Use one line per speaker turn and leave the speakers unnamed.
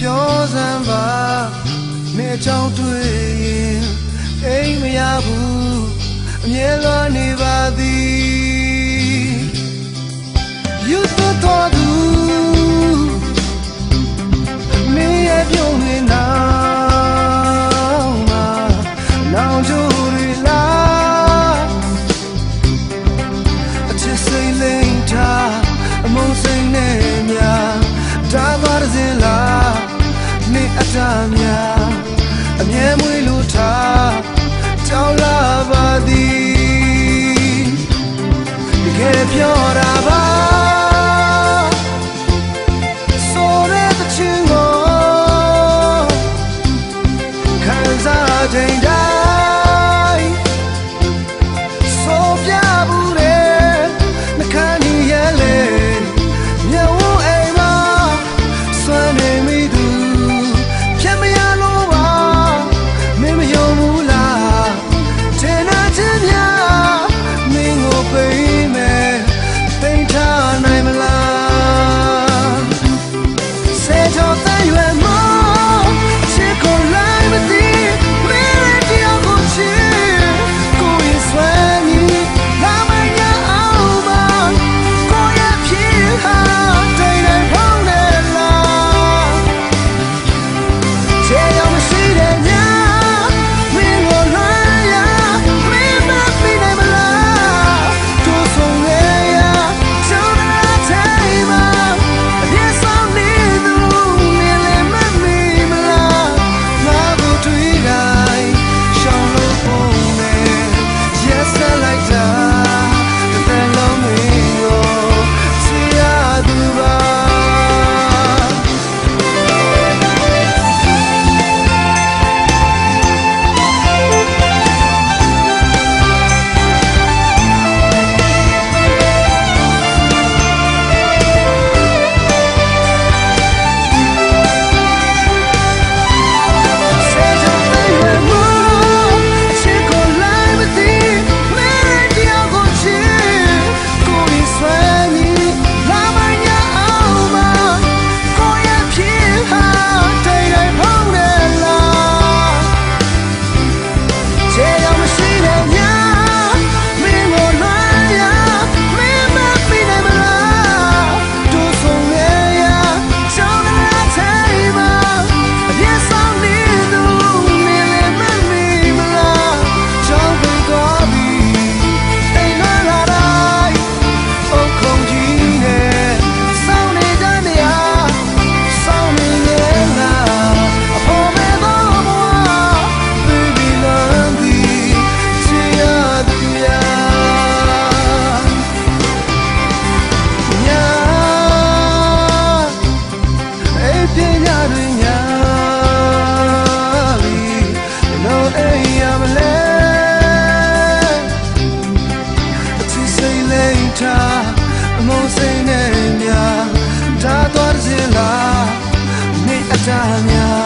ပြောစမ်းပါနေချောင်းတွေ့ရင်အိမ်မရဘူးအမြဲလွမ်းနေပါသည်ယူသွတ်တော်သူမင်းရဲ့ပြုံးနေနောက်မှာနောင်ကြိုးတွေလားအချစ်စိတ်လိမ့်ထားအမုန်းစိတ်နဲ့များဒါသွားတဲ့စင်လားနေအတားများအမြဲမွေးလို့ထားကြောက်လာပါသည်တကယ်ပြောတာပါဆိုတဲ့တချင်ကိုခံစားချိန်တိုင်းဆိုပြဘူးလေနှခမ်းကြီးရဲ့လေမြေဝအိမ်မှာစွမ်းနေမိသူဖြစ်မရလို့ပါမင်းမယုံဘူးလားထင်တာချင်းများမင်းကိုပေးမယ်သိထားနိုင်မလားစေတောတန်ရွယ်မချစ်ကိုလိုက်မသိမင်းတယောက်ကိုချစ်ကိုရင်ဆွဲနေလာမရအောင်မကိုရဖြစ်ဟာတိတ်တယ်ဖောင်းနေလားချေရောက်မရှိတဲ့ညမင်းကိုလွမ်းရမင်းမပြီးနိုင်မလားတို့ဆုံးရရကျောင်းသားတိုင်းမှာအပြည့်ဆောင်နေသူနေလည်းမမီမလားငါကိုတွေ့တိုင်းရှောင်းလို့ပုံနဲ့ Yes I like that တဲ့လုံးမင်းကိုချစ်ရသူပါအမုန်းစိတ်နဲ့များဒါသွားတဲ့စင်လားနေအတားများ